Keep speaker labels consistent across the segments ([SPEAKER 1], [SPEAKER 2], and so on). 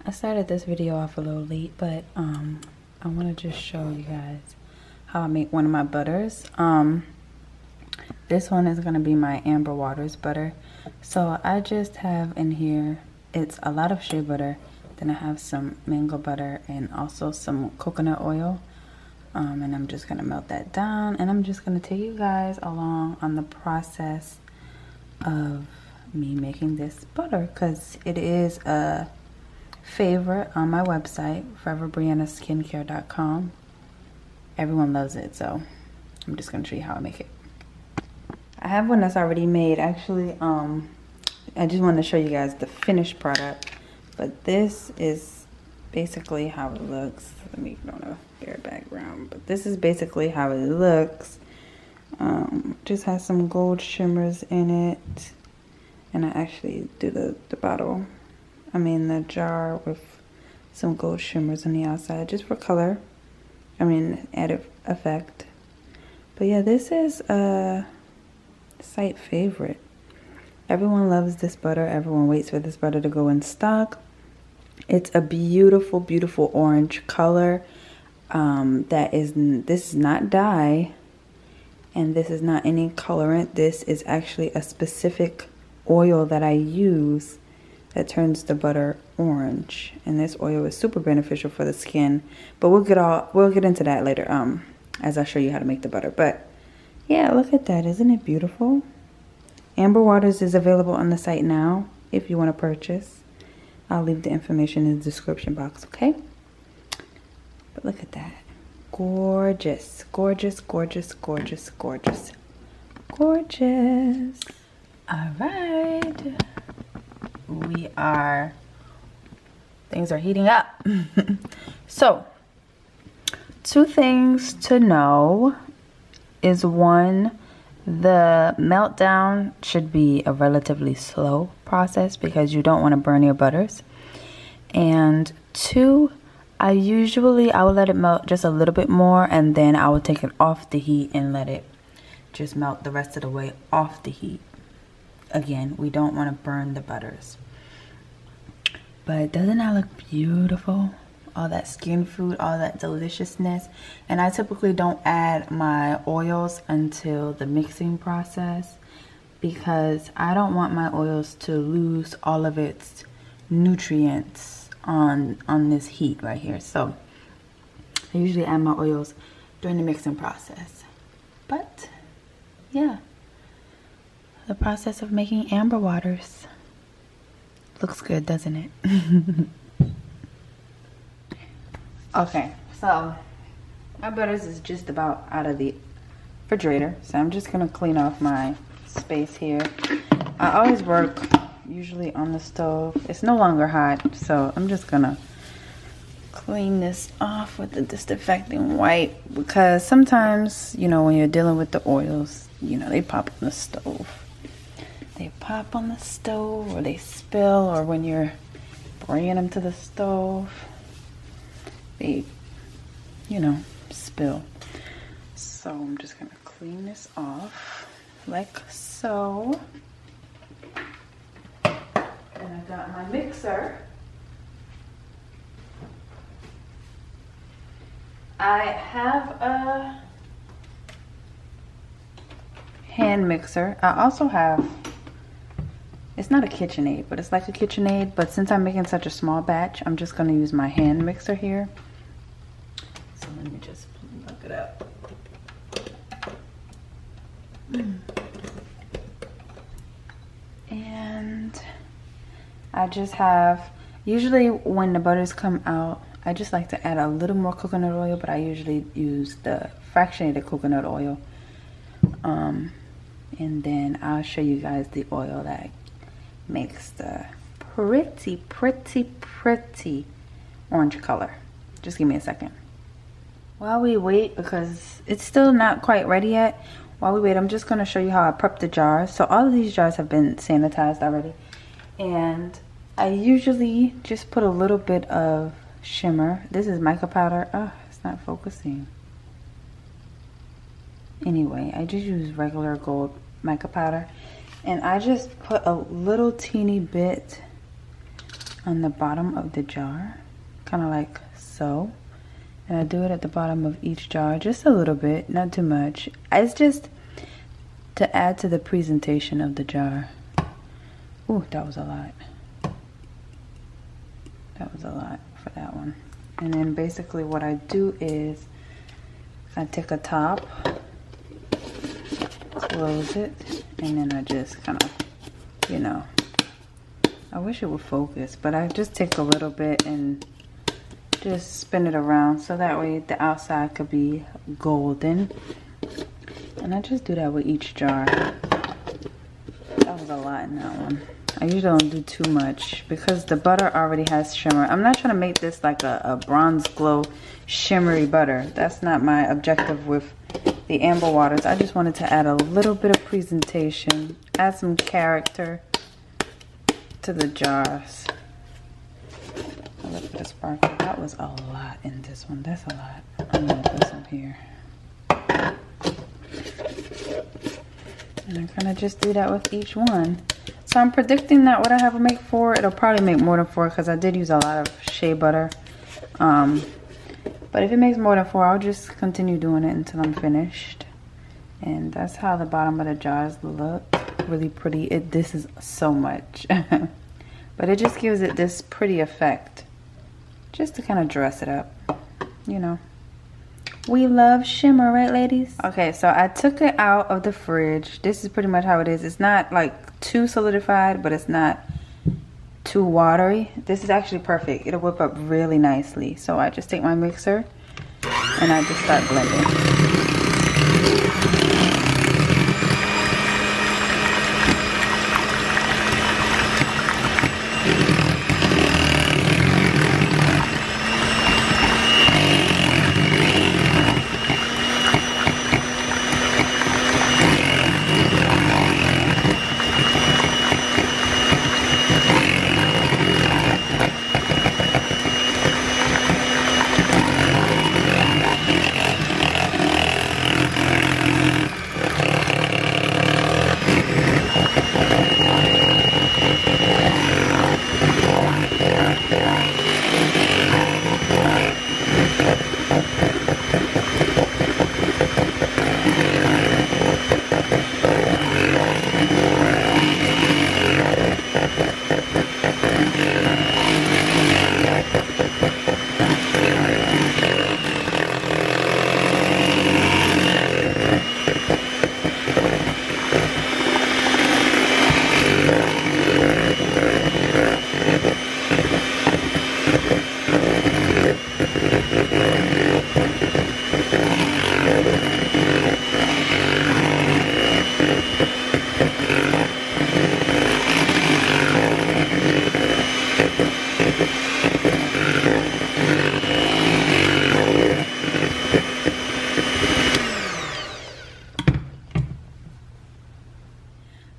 [SPEAKER 1] I started this video off a little late, but I want to just show you guys how I make one of my butters. This one is going to be my Amber Waters butter. So I just have in here, it's a lot of shea butter, then I have some mango butter and also some coconut oil. And I'm just going to melt that down, and I'm just going to take you guys along on the process of me making this butter, because it is a favorite on my website, foreverbriannaskincare.com. Everyone loves it, so I'm just going to show you how I make it. I have one that's already made. Actually, I just want to show you guys the finished product, but this is basically how it looks. Let me put on a bare background, but this is basically how it looks. Just has some gold shimmers in it, and I actually do the bottle, the jar with some gold shimmers on the outside just for color, added effect. But yeah, this is a site favorite. Everyone loves this butter. Everyone waits for this butter to go in stock. It's a beautiful, beautiful orange color. This is not dye, and this is not any colorant. This is actually a specific oil that I use that turns the butter orange, and this oil is super beneficial for the skin. But we'll get into that later as I show you how to make the butter. But yeah, look at that. Isn't it beautiful? Amber Waters is available on the site now if you want to purchase. I'll leave the information in the description box, okay? But look at that. Gorgeous, gorgeous, gorgeous, gorgeous, gorgeous, gorgeous. All right. Things are heating up. So, two things to know is, one, the meltdown should be a relatively slow process because you don't want to burn your butters. And two, I will let it melt just a little bit more, and then I will take it off the heat and let it just melt the rest of the way off the heat. Again, we don't want to burn the butters. But doesn't that look beautiful? All that skin food, all that deliciousness. And I typically don't add my oils until the mixing process because I don't want my oils to lose all of its nutrients on this heat right here. So I usually add my oils during the mixing process. But yeah, the process of making Amber Waters looks good, doesn't it? Okay, so my butters is just about out of the refrigerator, so I'm just gonna clean off my space here. I always work usually on the stove. It's no longer hot, so I'm just gonna clean this off with the disinfecting wipe, because sometimes, when you're dealing with the oils, they pop on the stove. They pop on the stove, or they spill, or when you're bringing them to the stove, they, spill. So I'm just gonna clean this off like so. And I've got my mixer. I have a hand mixer. I also have, it's not a KitchenAid, but it's like a KitchenAid. But since I'm making such a small batch, I'm just going to use my hand mixer here. So let me just plug it up. And I just have, usually when the butters come out, I just like to add a little more coconut oil, but I usually use the fractionated coconut oil. And then I'll show you guys the oil that makes the pretty, pretty, pretty orange color. Just give me a second. While we wait, because it's still not quite ready yet, while we wait, I'm just going to show you how I prep the jars. So all of these jars have been sanitized already. And I usually just put a little bit of shimmer. This is mica powder. Oh, it's not focusing. Anyway, I just use regular gold mica powder. And I just put a little teeny bit on the bottom of the jar, kind of like so. And I do it at the bottom of each jar, just a little bit, not too much. It's just to add to the presentation of the jar. Ooh, that was a lot. That was a lot for that one. And then basically what I do is I take a top, close it, and then I just kind of, you know, I wish it would focus, but I just take a little bit and just spin it around so that way the outside could be golden. And I just do that with each jar. That was a lot in that one. I usually don't do too much because the butter already has shimmer. I'm not trying to make this like a bronze glow shimmery butter. That's not my objective with the amber waters. I just wanted to add a little bit of presentation, add some character to the jars. A little bit of sparkle. That was a lot in this one. That's a lot. I'm gonna put some here. And I kind of just do that with each one. So I'm predicting that what I have to make 4, it'll probably make more than 4 because I did use a lot of shea butter. But if it makes more than 4, I'll just continue doing it until I'm finished. And that's how the bottom of the jars look. Really pretty. This is so much. But it just gives it this pretty effect. Just to kind of dress it up, you know. We love shimmer, right, ladies? Okay, so I took it out of the fridge. This is pretty much how it is. It's not like too solidified, but it's not too watery. This is actually perfect. It'll whip up really nicely. So I just take my mixer and I just start blending.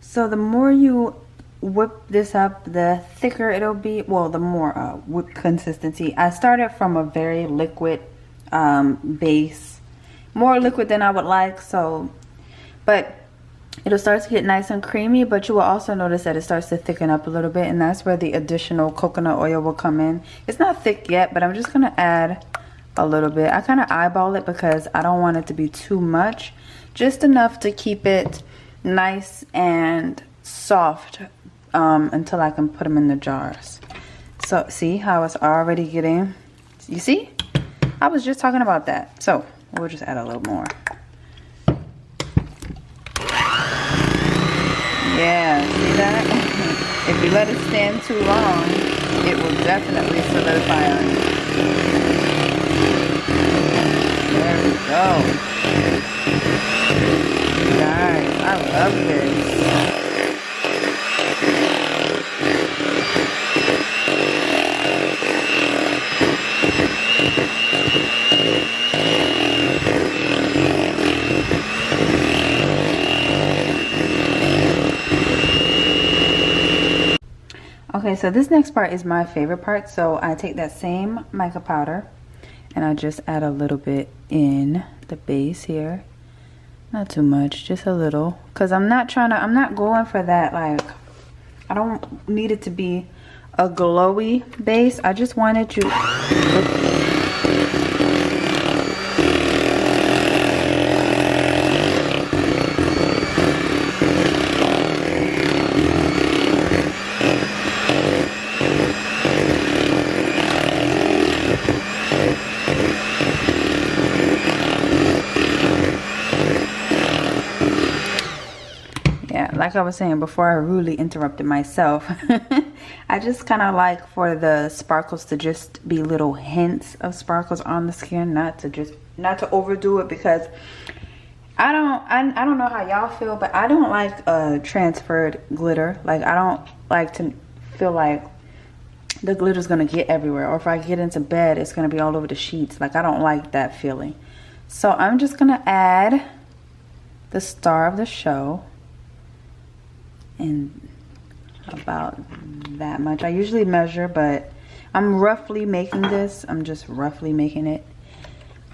[SPEAKER 1] So the more you whip this up, the thicker it'll be. Well, the more whip consistency. I started from a very liquid base, more liquid than I would like. So, but it'll start to get nice and creamy. But you will also notice that it starts to thicken up a little bit, and that's where the additional coconut oil will come in. It's not thick yet, but I'm just gonna add a little bit. I kind of eyeball it because I don't want it to be too much, just enough to keep it nice and soft until I can put them in the jars. So see how it's already getting, you see? I was just talking about that. So we'll just add a little more. Yeah, see that? If you let it stand too long, it will definitely solidify on you. There we go. Guys, I love this. Okay, so this next part is my favorite part. So I take that same mica powder and I just add a little bit in the base here. Not too much, just a little, because I'm not going for that, like, I don't need it to be a glowy base. I just wanted you like I was saying before I rudely interrupted myself. I just kind of like for the sparkles to just be little hints of sparkles on the skin, not to overdo it, because I don't know how y'all feel, but I don't like transferred glitter. Like, I don't like to feel like the glitter's gonna get everywhere, or if I get into bed it's gonna be all over the sheets. Like, I don't like that feeling. So I'm just gonna add the star of the show, and about that much. I usually measure, but I'm roughly making this. I'm just roughly making it.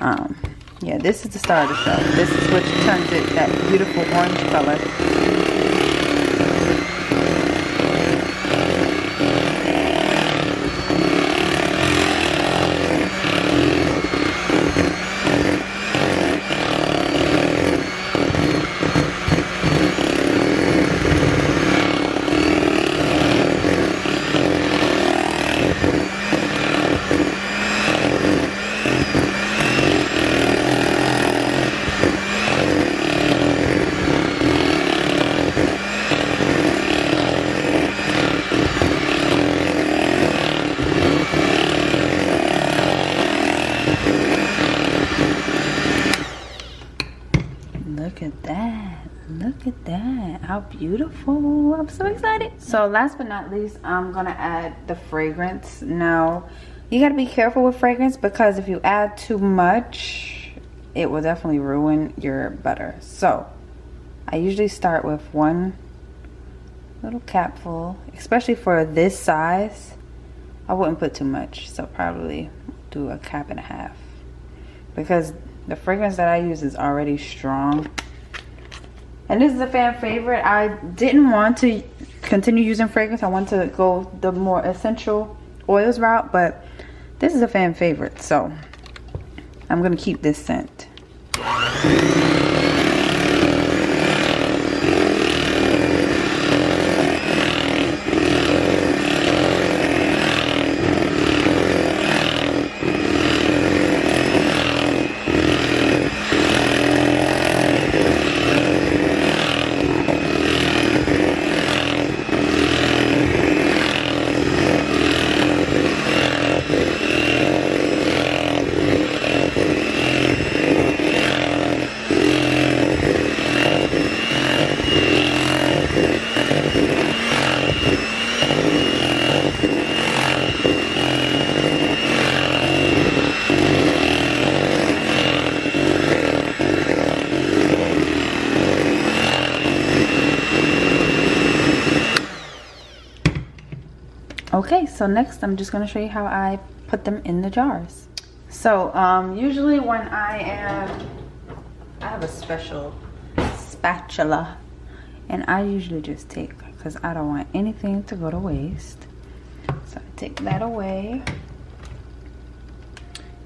[SPEAKER 1] Yeah, this is the star of the show. This is what turns it that beautiful orange color. Look at that, how beautiful. I'm so excited. So last but not least, I'm gonna add the fragrance. Now, you gotta be careful with fragrance, because if you add too much, it will definitely ruin your butter. So I usually start with one little capful, especially for this size. I wouldn't put too much, so probably do a cap and a half, because the fragrance that I use is already strong. And this is a fan favorite. I didn't want to continue using fragrance. I want to go the more essential oils route, but this is a fan favorite, so I'm gonna keep this scent. Okay, so next I'm just going to show you how I put them in the jars. So usually when I have a special spatula, and I usually just take, because I don't want anything to go to waste, so I take that away,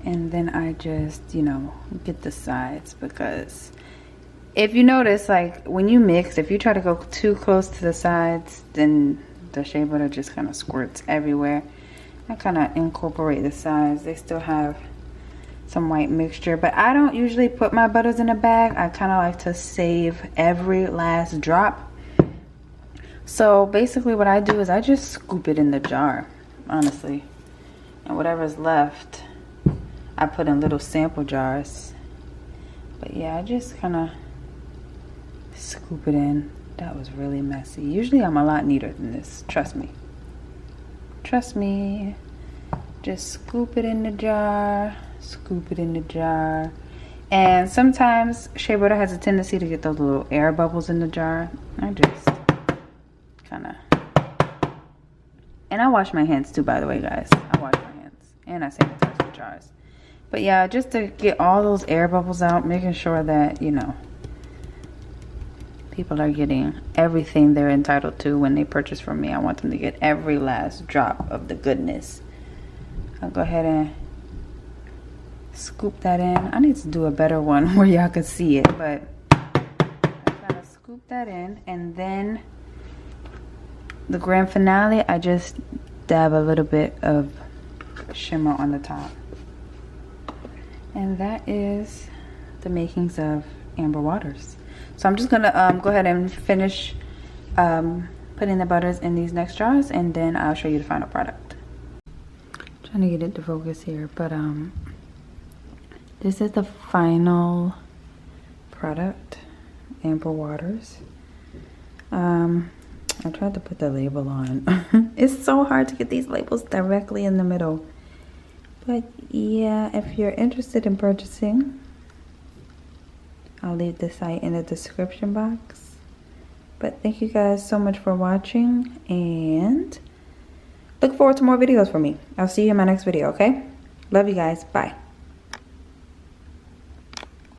[SPEAKER 1] and then I just, you know, get the sides, because if you notice, like when you mix, if you try to go too close to the sides, then the shea butter just kind of squirts everywhere. I kind of incorporate the sides. They still have some white mixture, but I don't usually put my butters in a bag. I kind of like to save every last drop. So basically what I do is I just scoop it in the jar, honestly, and whatever's left I put in little sample jars. But yeah, I just kind of scoop it in. That was really messy. Usually I'm a lot neater than this. Trust me. Trust me. Just scoop it in the jar. Scoop it in the jar. And sometimes shea butter has a tendency to get those little air bubbles in the jar. I just kind of... And I wash my hands too, by the way, guys. I wash my hands. And I sanitize the jars. But yeah, just to get all those air bubbles out, making sure that, you know, People are getting everything they're entitled to when they purchase from me. I want them to get every last drop of the goodness. I'll go ahead and scoop that in. I need to do a better one where y'all can see it, but I'm gonna scoop that in, and then the grand finale, I just dab a little bit of shimmer on the top. And that is the makings of Amber Waters. So I'm just gonna go ahead and finish putting the butters in these next jars, and then I'll show you the final product. Trying to get it to focus here, but this is the final product, Amber Waters. I tried to put the label on. It's so hard to get these labels directly in the middle. But yeah, if you're interested in purchasing, I'll leave the site in the description box. But thank you guys so much for watching, and look forward to more videos from me. I'll see you in my next video, okay? Love you guys. Bye.